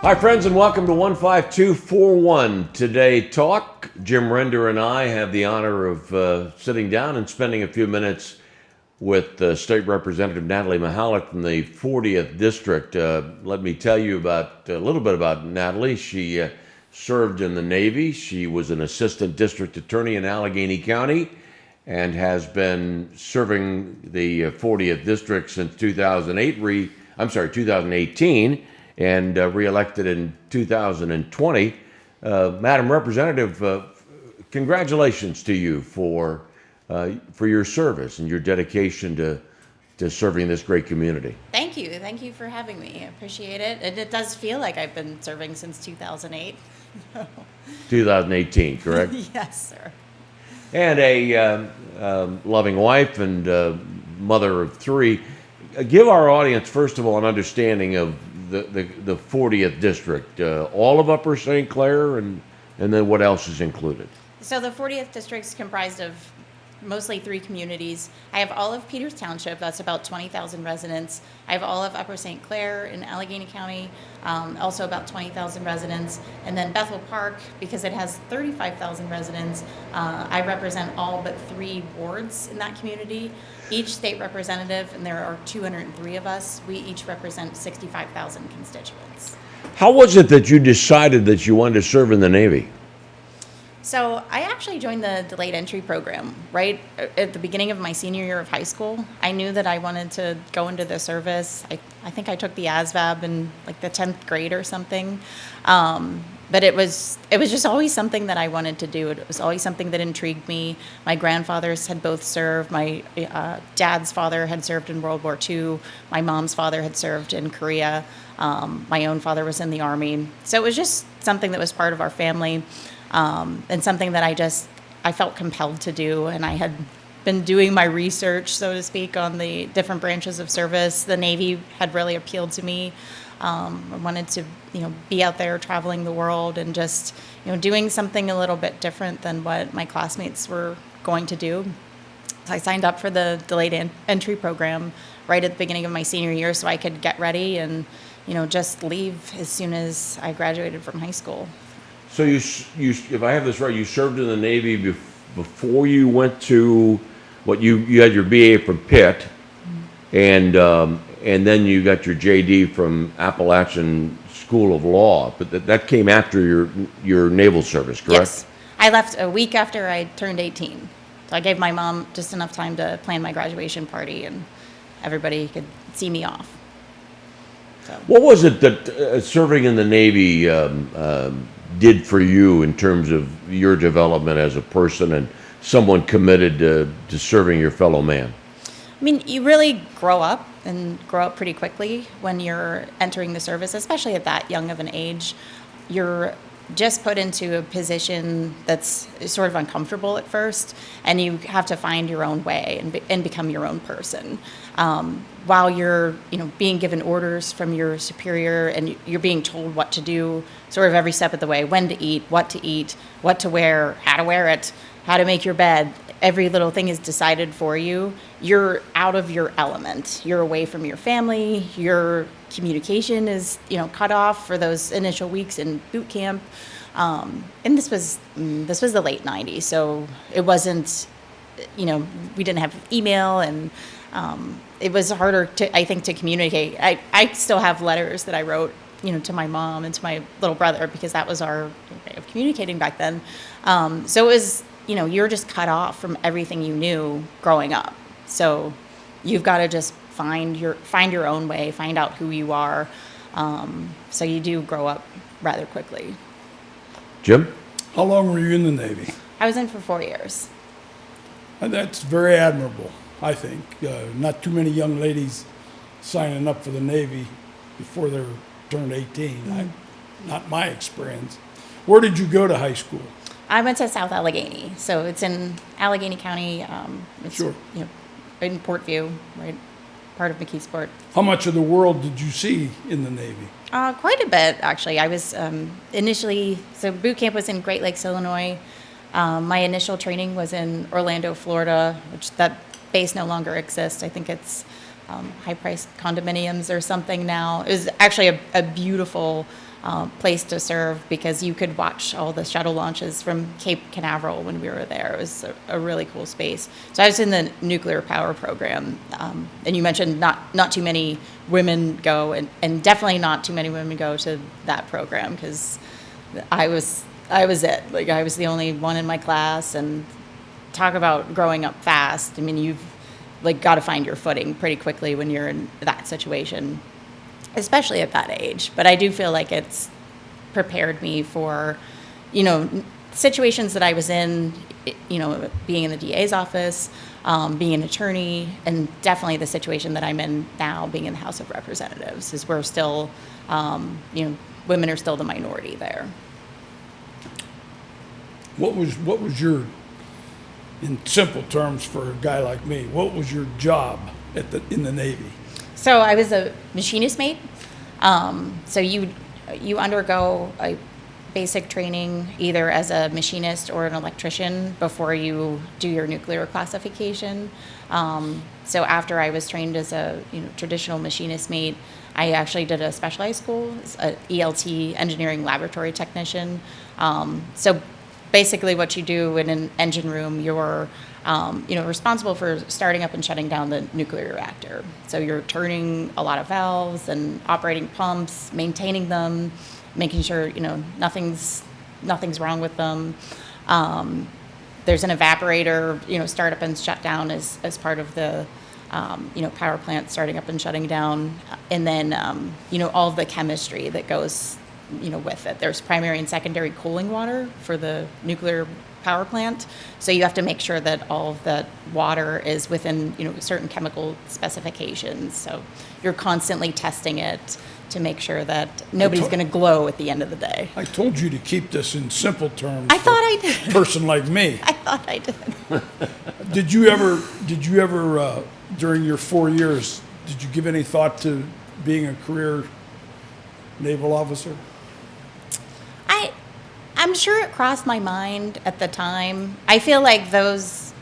Hi, friends, and welcome to 15241 Today Talk. Jim Render and I have the honor of sitting down and spending a few minutes with State Representative Natalie Mihalek from the 40th District. Let me tell you a little bit about Natalie. She served in the Navy. She was an assistant district attorney in Allegheny County and has been serving the 40th District since 2018. And reelected in 2020. Madam Representative, congratulations to you for your service and your dedication to serving this great community. Thank you. Thank you for having me. I appreciate it. And it does feel like I've been serving since 2008. 2018, correct? Yes, sir. And a loving wife and mother of three. Give our audience, first of all, an understanding of the 40th District, all of Upper St. Clair, and then what else is included? So the 40th District is comprised of mostly three communities. I have all of Peters Township, that's about 20,000 residents. I have all of Upper St. Clair in Allegheny County, also about 20,000 residents. And then Bethel Park, because it has 35,000 residents, I represent all but three wards in that community. Each state representative, and there are 203 of us, we each represent 65,000 constituents. How was it that you decided that you wanted to serve in the Navy? So I actually joined the delayed entry program right at the beginning of my senior year of high school. I knew that I wanted to go into the service. I think I took the ASVAB in like the 10th grade or something. But it was just always something that I wanted to do. It was always something that intrigued me. My grandfathers had both served. My dad's father had served in World War II. My mom's father had served in Korea. My own father was in the Army. So it was just something that was part of our family, and something that I felt compelled to do. And I had been doing my research, so to speak, on the different branches of service. The Navy had really appealed to me. I wanted to, be out there traveling the world and just, doing something a little bit different than what my classmates were going to do. So I signed up for the delayed entry program right at the beginning of my senior year so I could get ready and, just leave as soon as I graduated from high school. So you if I have this right, you served in the Navy before you went to you had your BA from Pitt, and then you got your JD from Appalachian School of Law, but that came after your naval service, correct? Yes. I left a week after I turned 18. So I gave my mom just enough time to plan my graduation party and everybody could see me off. So. What was it that serving in the Navy did for you in terms of your development as a person and someone committed to serving your fellow man? I mean, you really grow up pretty quickly when you're entering the service, especially at that young of an age. You're just put into a position that's sort of uncomfortable at first, and you have to find your own way and become your own person. While you're, being given orders from your superior and you're being told what to do sort of every step of the way, when to eat, what to wear, how to wear it, how to make your bed. Every little thing is decided for you. You're out of your element. You're away from your family. Your communication is, cut off for those initial weeks in boot camp. And this was the late 90s, so it wasn't, we didn't have email, and it was harder to communicate. I still have letters that I wrote, to my mom and to my little brother, because that was our way of communicating back then. So it was, you're just cut off from everything you knew growing up. So you've got to just find your own way, find out who you are. So you do grow up rather quickly. Jim? How long were you in the Navy? I was in for 4 years. And that's very admirable, I think. Not too many young ladies signing up for the Navy before they're turned 18. Mm-hmm. Not my experience. Where did you go to high school? I went to South Allegheny, so it's in Allegheny County. It's, Sure. In Portview, right, part of McKeesport. How much of the world did you see in the Navy? Quite a bit, actually. I was initially, so boot camp was in Great Lakes, Illinois. My initial training was in Orlando, Florida, which that base no longer exists. I think it's high-priced condominiums or something now. It was actually a beautiful place to serve because you could watch all the shuttle launches from Cape Canaveral when we were there. It was a really cool space. So I was in the nuclear power program, and you mentioned not too many women go, and definitely not too many women go to that program because I was it. Like I was the only one in my class, and talk about growing up fast. I mean, you've like got to find your footing pretty quickly when you're in that situation, especially at that age. But I do feel like it's prepared me for, situations that I was in, being in the DA's office, being an attorney, and definitely the situation that I'm in now, being in the House of Representatives, is we're still, women are still the minority there. What was your, in simple terms for a guy like me, what was your job in the Navy? So I was a machinist mate. So you undergo a basic training either as a machinist or an electrician before you do your nuclear classification. So after I was trained as a traditional machinist mate, I actually did a specialized school, an ELT, engineering laboratory technician. So basically what you do in an engine room, you're responsible for starting up and shutting down the nuclear reactor. So you're turning a lot of valves and operating pumps, maintaining them, making sure nothing's wrong with them. There's an evaporator, start up and shut down as part of the power plant starting up and shutting down, and then all of the chemistry that goes with it. There's primary and secondary cooling water for the nuclear power plant. So you have to make sure that all of that water is within, certain chemical specifications. So you're constantly testing it to make sure that nobody's going to glow at the end of the day. I told you to keep this in simple terms. I thought I did. A person like me. I thought I did. Did you ever, during your 4 years, did you give any thought to being a career naval officer? I'm sure it crossed my mind at the time. I feel like those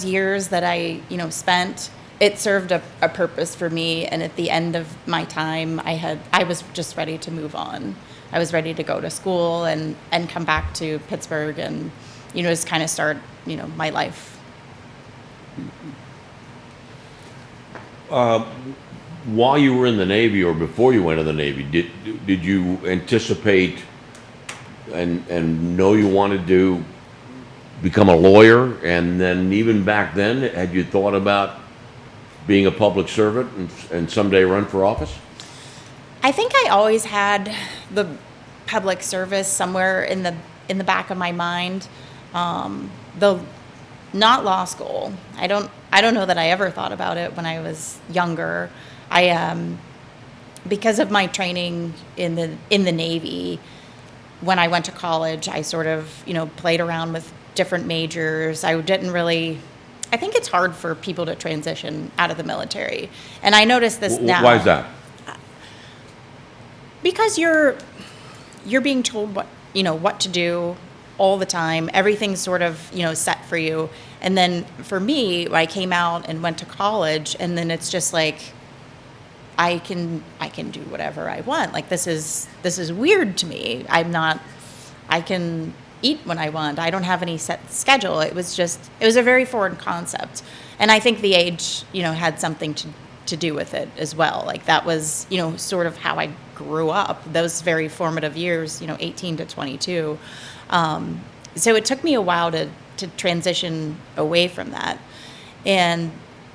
years that I, spent, it served a purpose for me. And at the end of my time, I was just ready to move on. I was ready to go to school and come back to Pittsburgh and, just kind of start, my life. While you were in the Navy or before you went to the Navy, did you anticipate and know you wanted to become a lawyer? And then even back then, had you thought about being a public servant and someday run for office? I think I always had the public service somewhere in the back of my mind. Though not law school. I don't know that I ever thought about it when I was younger. Because of my training in the Navy, when I went to college, I sort of, played around with different majors. I think it's hard for people to transition out of the military. And I noticed this now. Why is that? Because you're being told what to do all the time. Everything's sort of, set for you. And then for me, I came out and went to college, and then it's just like, I can do whatever I want. Like this is weird to me. I can eat when I want. I don't have any set schedule. It was a very foreign concept. And I think the age, had something to do with it as well. Like that was, sort of how I grew up, those very formative years, 18 to 22. So it took me a while to transition away from that. And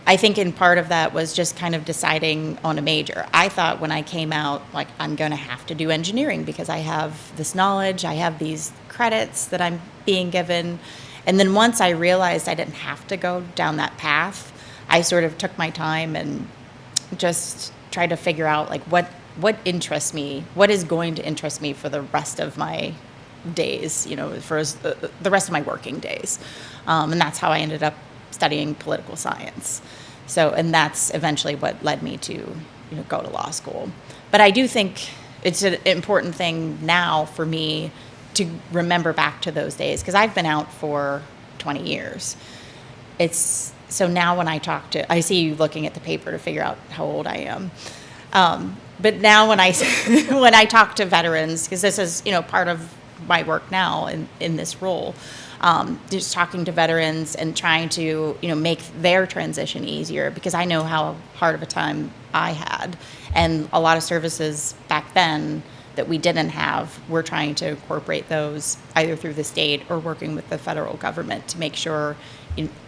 I think in part of that was just kind of deciding on a major. I thought when I came out, like, I'm going to have to do engineering because I have this knowledge, I have these credits that I'm being given. And then once I realized I didn't have to go down that path, I sort of took my time and just tried to figure out, like, what interests me, what is going to interest me for the rest of my days, for the rest of my working days. And that's how I ended up studying political science. So, and that's eventually what led me to, go to law school. But I do think it's an important thing now for me to remember back to those days, because I've been out for 20 years. So now when I see you looking at the paper to figure out how old I am. But now when I when I talk to veterans, because this is part of my work now in this role, just talking to veterans and trying to make their transition easier, because I know how hard of a time I had, and a lot of services back then that we didn't have, we're trying to incorporate those either through the state or working with the federal government to make sure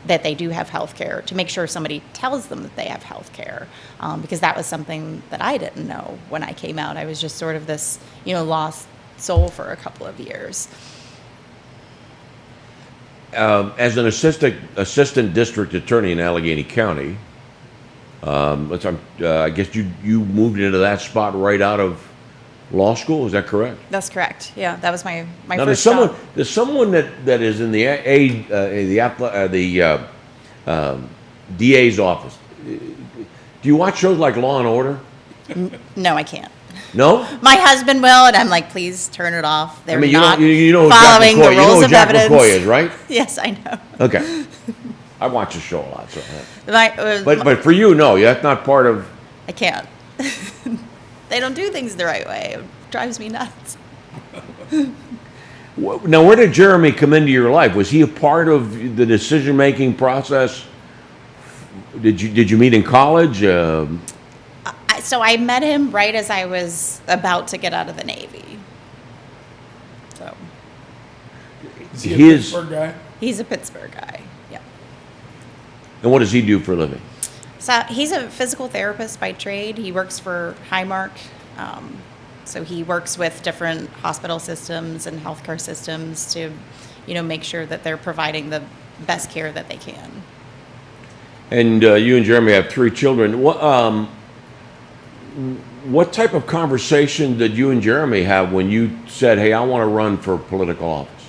that they do have health care, to make sure somebody tells them that they have health care, because that was something that I didn't know when I came out. I was just sort of this lost soul for a couple of years. As an assistant district attorney in Allegheny County, I guess you moved into that spot right out of law school. Is that correct? That's correct. Yeah, that was my Now, first job. there's someone that is in the DA's office. Do you watch shows like Law and Order? No, I can't. No? My husband will, and I'm like, please turn it off. They're you not know following the rules of Jack evidence. McCoy is, right? Yes, I know. Okay. I watch the show a lot, so. My, But for you, no, that's not part of. I can't. They don't do things the right way. It drives me nuts. Now, where did Jeremy come into your life? Was he a part of the decision-making process? Did you meet in college? So I met him right as I was about to get out of the Navy. So Is he a His- Pittsburgh guy? he's a Pittsburgh guy. Yeah. And what does he do for a living? So he's a physical therapist by trade. He works for Highmark. So he works with different hospital systems and healthcare systems to, make sure that they're providing the best care that they can. And you and Jeremy have 3 children. What type of conversation did you and Jeremy have when you said, "Hey, I want to run for political office"?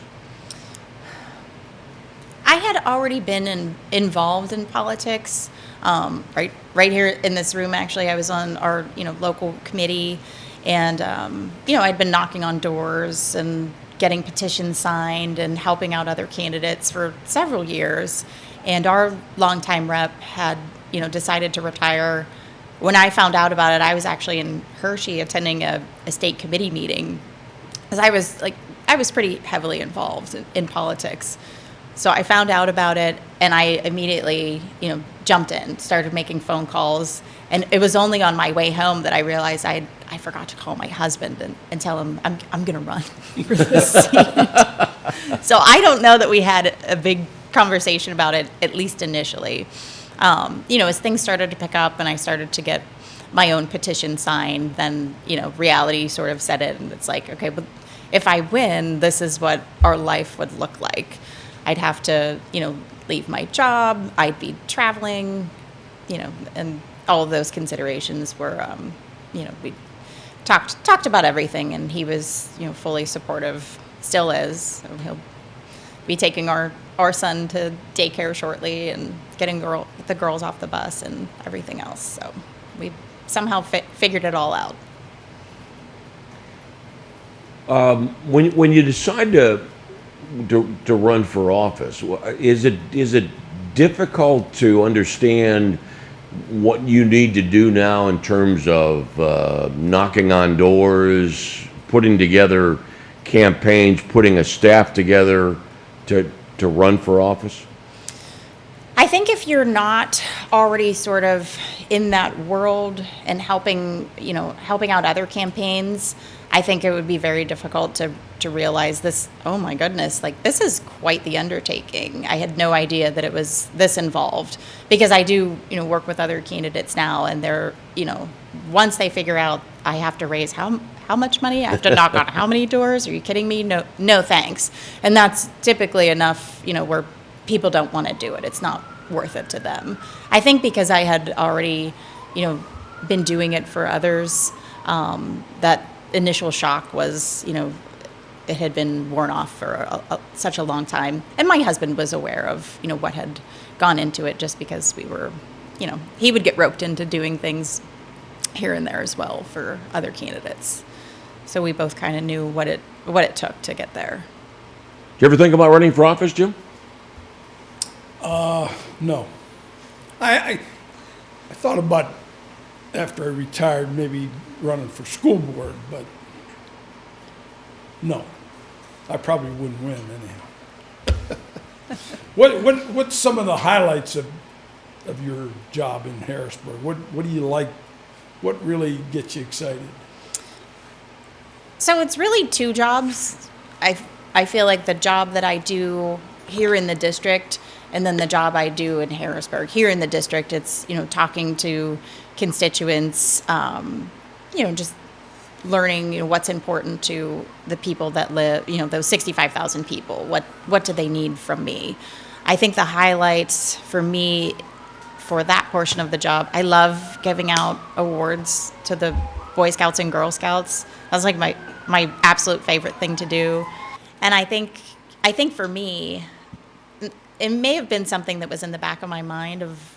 I had already been involved in politics. Right here in this room, actually, I was on our local committee, and I'd been knocking on doors and getting petitions signed and helping out other candidates for several years. And our longtime rep had decided to retire. When I found out about it, I was actually in Hershey attending a state committee meeting, because I was pretty heavily involved in politics. So I found out about it, and I immediately, jumped in, started making phone calls. And it was only on my way home that I realized I forgot to call my husband and tell him I'm going to run for this seat. So I don't know that we had a big conversation about it, at least initially. As things started to pick up and I started to get my own petition signed, then, reality sort of set in. And it's like, okay, but if I win, this is what our life would look like. I'd have to, leave my job. I'd be traveling, and all of those considerations were, we talked about everything, and he was, fully supportive, still is. So he'll be taking our son to daycare shortly and getting the girls off the bus and everything else. So we somehow figured it all out. When you decide to run for office, is it difficult to understand what you need to do now in terms of knocking on doors, putting together campaigns, putting a staff together to run for office? I think if you're not already sort of in that world and helping out other campaigns, I think it would be very difficult to realize this, oh my goodness, like this is quite the undertaking. I had no idea that it was this involved, because I do, work with other candidates now, and they're, once they figure out I have to raise how much money, I have to knock on how many doors, are you kidding me? No thanks. And that's typically enough, where people don't want to do it. It's not worth it to them. I think because I had already, been doing it for others, that initial shock was, it had been worn off for such a long time. And my husband was aware of, what had gone into it, just because we were, he would get roped into doing things here and there as well for other candidates. So we both kind of knew what it took to get there. Did you ever think about running for office, Jim? No. I thought about, after I retired, maybe running for school board, but no, I probably wouldn't win anyhow. What's some of the highlights of your job in Harrisburg? What do you like? What really gets you excited? So it's really two jobs. I feel like the job that I do here in the district, and then the job I do in Harrisburg. Here in the district, it's, talking to constituents, just learning, what's important to the people that live, those 65,000 people. What do they need from me? I think the highlights for me for that portion of the job, I love giving out awards to the Boy Scouts and Girl Scouts. That's like my absolute favorite thing to do. And I think for me, it may have been something that was in the back of my mind of,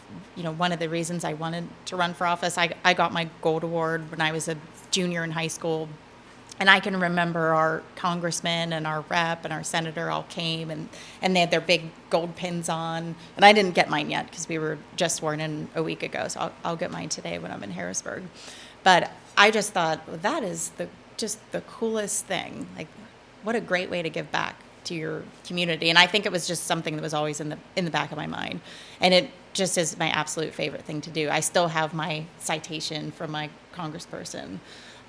one of the reasons I wanted to run for office. I got my gold award when I was a junior in high school. And I can remember our congressman and our rep and our senator all came and they had their big gold pins on. And I didn't get mine yet because we were just sworn in a week ago. So I'll get mine today when I'm in Harrisburg. But I just thought, well, that is just the coolest thing. Like, what a great way to give back to your community. And I think it was just something that was always in the back of my mind. And it just is my absolute favorite thing to do. I still have my citation from my congressperson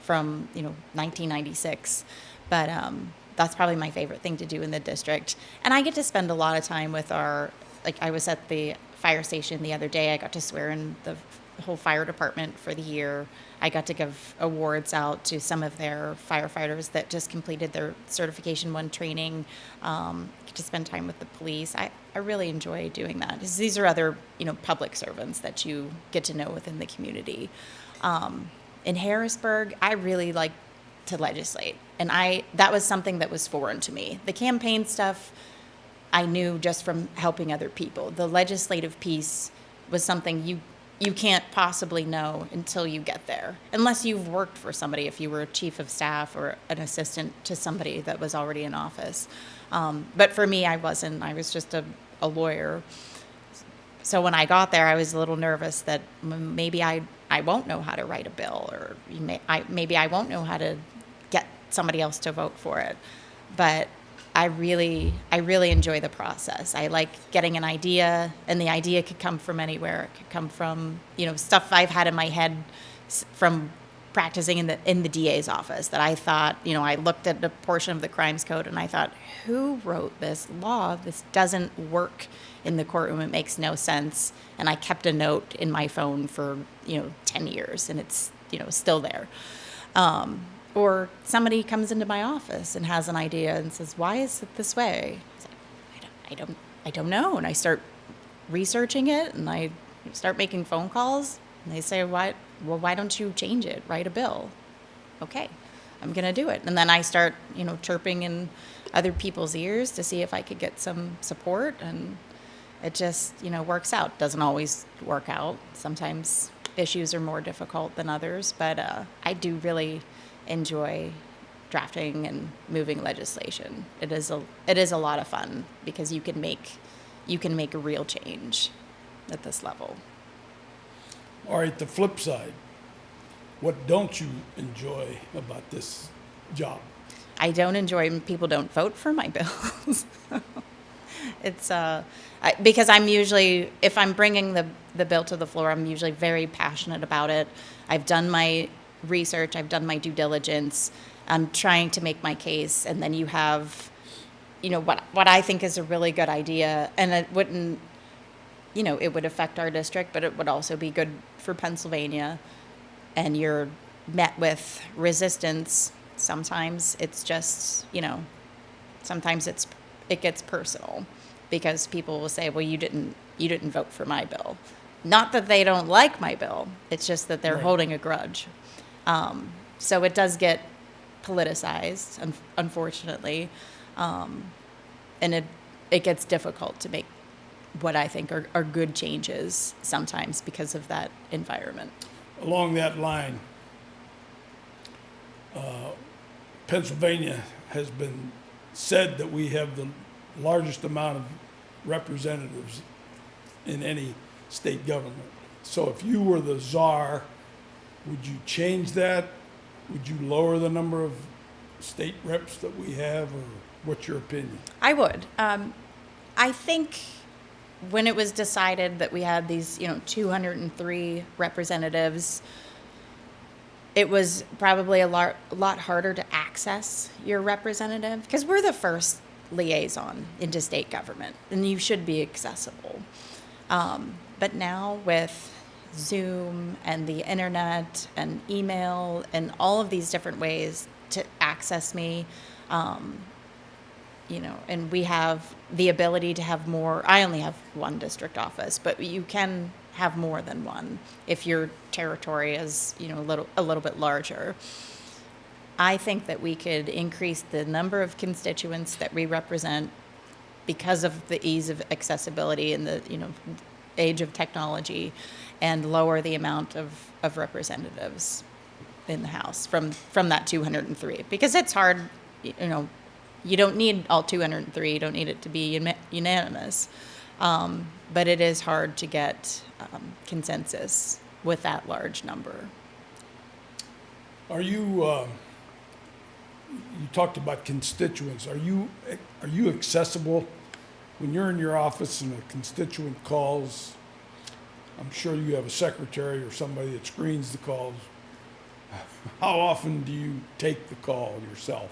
from 1996, but that's probably my favorite thing to do in the district. And I get to spend a lot of time with I was at the fire station the other day. I got to swear in the whole fire department for the year. I got to give awards out to some of their firefighters that just completed their Certification 1 training. Get to spend time with the police. I really enjoy doing that. These are other public servants that you get to know within the community. In Harrisburg, I really like to legislate, and that was something that was foreign to me. The campaign stuff I knew just from helping other people. The legislative piece was something you can't possibly know until you get there, unless you've worked for somebody, if you were a chief of staff or an assistant to somebody that was already in office. But for me, I wasn't. I was just a lawyer. So when I got there, I was a little nervous that maybe I won't know how to write a bill, or maybe I won't know how to get somebody else to vote for it. But I really enjoy the process. I like getting an idea, and the idea could come from anywhere. It could come from stuff I've had in my head from practicing in the DA's office that I thought, I looked at a portion of the crimes code and I thought, who wrote this law? This doesn't work in the courtroom. It makes no sense. And I kept a note in my phone for 10 years, and it's still there. Or somebody comes into my office and has an idea and says, why is it this way? I don't know. And I start researching it, and I start making phone calls, and they say, why don't you change it? Write a bill. Okay, I'm going to do it. And then I start, chirping in other people's ears to see if I could get some support, and it just, works out. Doesn't always work out. Sometimes issues are more difficult than others, but I do really enjoy drafting and moving legislation. It is a lot of fun because you can make a real change at this level. All right, the flip side. What don't you enjoy about this job? I don't enjoy when people don't vote for my bills. It's because I'm usually, if I'm bringing the bill to the floor, I'm usually very passionate about it. I've done my research, I've done my due diligence. I'm trying to make my case, and then you have, what I think is a really good idea, and it wouldn't, it would affect our district, but it would also be good for Pennsylvania. And you're met with resistance. Sometimes it's just, sometimes it gets personal because people will say, well, you didn't vote for my bill. Not that they don't like my bill. It's just that they're holding a grudge. So it does get politicized, unfortunately. And it gets difficult to make what I think are good changes sometimes because of that environment. Along that line, Pennsylvania has been said that we have the largest amount of representatives in any state government. So if you were the czar, would you change that, would you lower the number of state reps that we have, or what's your opinion? I would. I think when it was decided that we had these, 203 representatives, it was probably a lot harder to access your representative because we're the first liaison into state government, and you should be accessible. But now with Zoom and the internet and email and all of these different ways to access me, and we have the ability to have more. I only have one district office, but you can have more than one if your territory is, a little bit larger. I think that we could increase the number of constituents that we represent because of the ease of accessibility and the, age of technology, and lower the amount of representatives in the House from that 203, because it's hard, you don't need all 203, you don't need it to be unanimous, but it is hard to get consensus with that large number. Are you, you talked about constituents, are you accessible when you're in your office and a constituent calls? I'm sure you have a secretary or somebody that screens the calls. How often do you take the call yourself?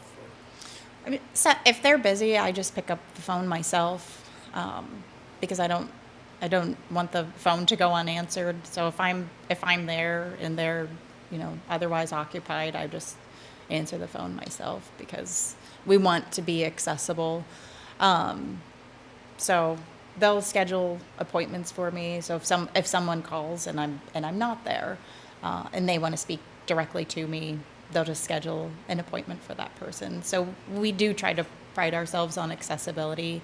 I mean, so if they're busy, I just pick up the phone myself, because I don't want the phone to go unanswered. So if I'm there and they're, otherwise occupied, I just answer the phone myself because we want to be accessible. So they'll schedule appointments for me. So if someone calls and I'm not there, and they want to speak directly to me, they'll just schedule an appointment for that person. So we do try to pride ourselves on accessibility,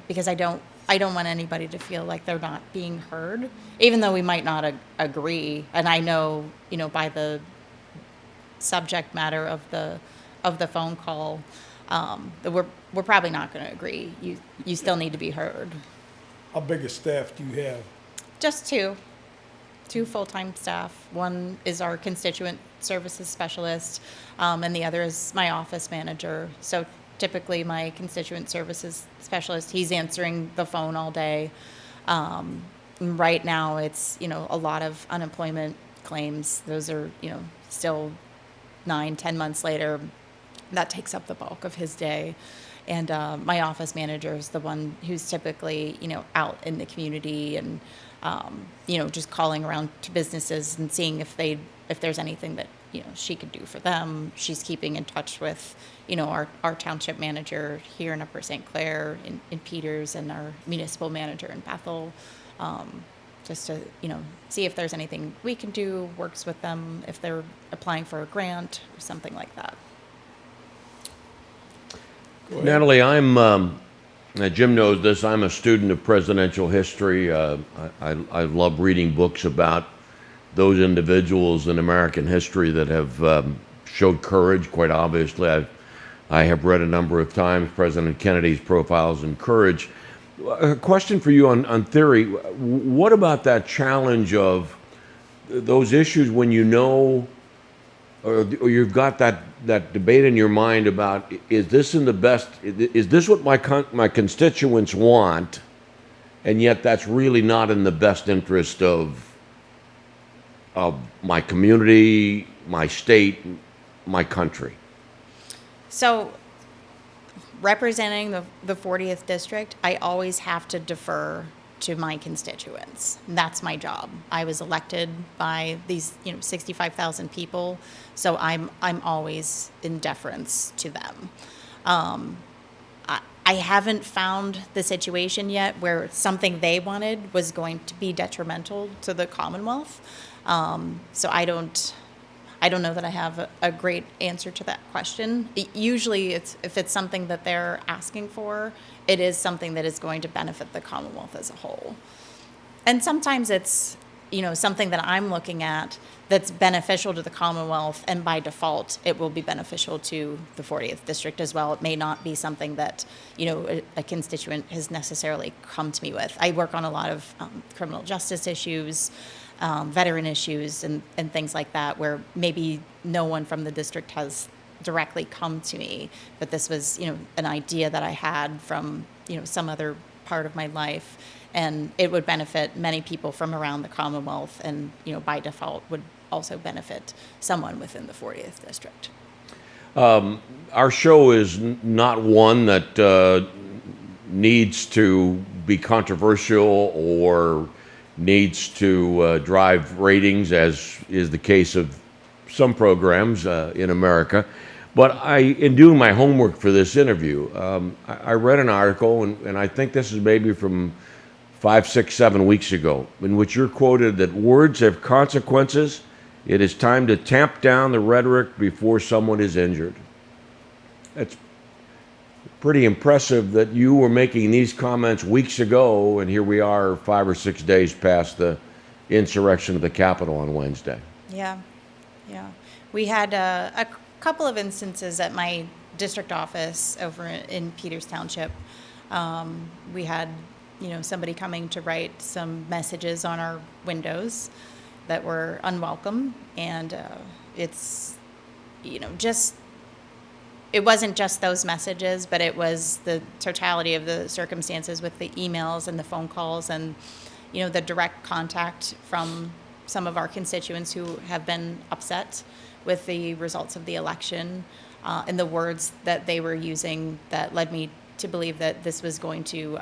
because I don't want anybody to feel like they're not being heard, even though we might not agree. And I know, by the subject matter of the phone call, that we're probably not going to agree. You still need to be heard. How big a staff do you have? Just two full-time staff. One is our constituent services specialist, and the other is my office manager. So typically my constituent services specialist, he's answering the phone all day. Right now it's, a lot of unemployment claims. Those are, still 9-10 months later. That takes up the bulk of his day. And my office manager is the one who's typically, out in the community and, just calling around to businesses and seeing if there's anything that, she could do for them. She's keeping in touch with, our township manager here in Upper St. Clair, in Peters, and our municipal manager in Bethel, just to, see if there's anything we can do, works with them if they're applying for a grant or something like that. Natalie, Jim knows this, I'm a student of presidential history. I love reading books about those individuals in American history that have showed courage, quite obviously. I have read a number of times President Kennedy's Profiles in Courage. A question for you on theory. What about that challenge of those issues when or you've got that debate in your mind about, is this what my constituents want, and yet that's really not in the best interest of my community, my state, my country? So representing the 40th district, I always have to defer to my constituents. That's my job. I was elected by these, 65,000 people, so I'm always in deference to them. I haven't found the situation yet where something they wanted was going to be detrimental to the Commonwealth. So I don't know that I have a great answer to that question. Usually if it's something that they're asking for, it is something that is going to benefit the Commonwealth as a whole. And sometimes it's, something that I'm looking at that's beneficial to the Commonwealth, and by default, it will be beneficial to the 40th district as well. It may not be something that, a constituent has necessarily come to me with. I work on a lot of criminal justice issues, veteran issues and things like that, where maybe no one from the district has directly come to me, but this was, an idea that I had from, some other part of my life, and it would benefit many people from around the Commonwealth, and, by default would also benefit someone within the 40th district. Our show is not one that needs to be controversial or needs to drive ratings, as is the case of some programs in America. But in doing my homework for this interview, I read an article, and I think this is maybe from 5, 6, 7 weeks ago, in which you're quoted that words have consequences. It is time to tamp down the rhetoric before someone is injured. It's pretty impressive that you were making these comments weeks ago, and here we are 5 or 6 days past the insurrection of the Capitol on Wednesday. Yeah. We had a couple of instances at my district office over in Peters Township. We had, somebody coming to write some messages on our windows that were unwelcome, and it's, it wasn't just those messages, but it was the totality of the circumstances with the emails and the phone calls and, the direct contact from some of our constituents who have been upset with the results of the election, and the words that they were using that led me to believe that this was going to,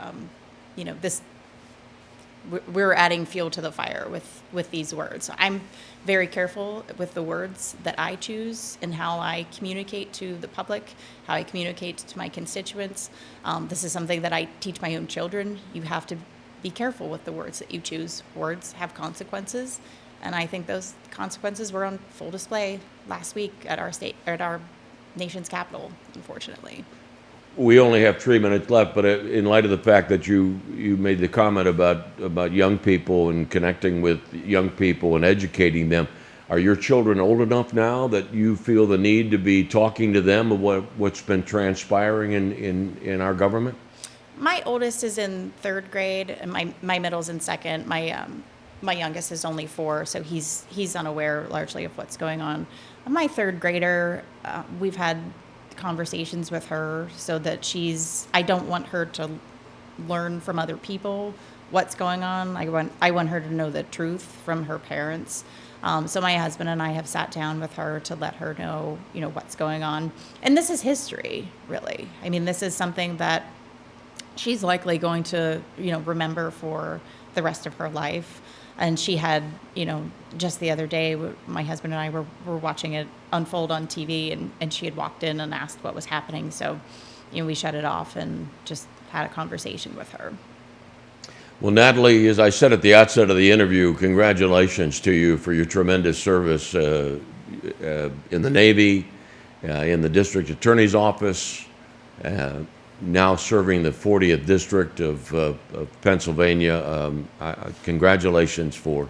we're adding fuel to the fire with these words. So I'm very careful with the words that I choose and how I communicate to the public, how I communicate to my constituents. This is something that I teach my own children. You have to be careful with the words that you choose. Words have consequences, and I think those consequences were on full display last week at our nation's capital, unfortunately. We only have 3 minutes left, but in light of the fact that you made the comment about young people and connecting with young people and educating them, are your children old enough now that you feel the need to be talking to them of what's been transpiring in our government? My oldest is in 3rd grade, and my middle's in 2nd. My youngest is only 4, so he's unaware largely of what's going on. My 3rd grader, we've had conversations with her so that I don't want her to learn from other people what's going on. I want her to know the truth from her parents. So my husband and I have sat down with her to let her know, what's going on. And this is history, really. I mean, this is something that she's likely going to, remember for the rest of her life. And she had, just the other day, my husband and I were watching it unfold on TV, and she had walked in and asked what was happening. So, we shut it off and just had a conversation with her. Well, Natalie, as I said at the outset of the interview, congratulations to you for your tremendous service in the Navy, in the District Attorney's Office, now serving the 40th District of Pennsylvania. Congratulations for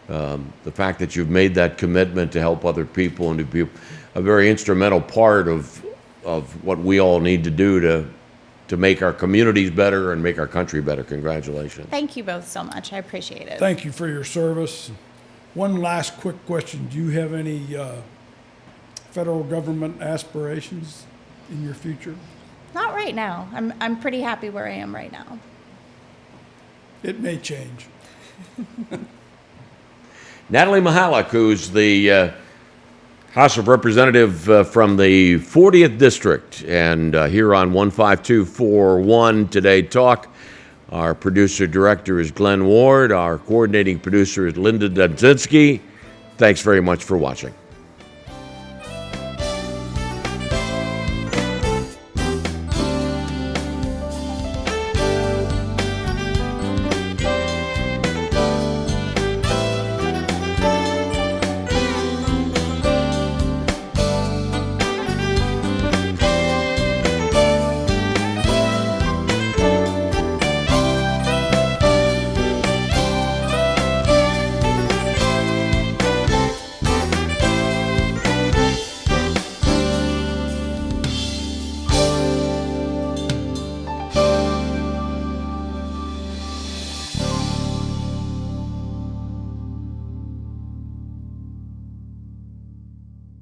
the fact that you've made that commitment to help other people and to be a very instrumental part of what we all need to do to make our communities better and make our country better. Congratulations. Thank you both so much. I appreciate it. Thank you for your service. One last quick question. Do you have any federal government aspirations in your future? Not right now. I'm pretty happy where I am right now. It may change. Natalie Mihalek, who's the House of Representative from the 40th District, and here on 15241 Today Talk. Our producer-director is Glenn Ward. Our coordinating producer is Linda Dudzinski. Thanks very much for watching.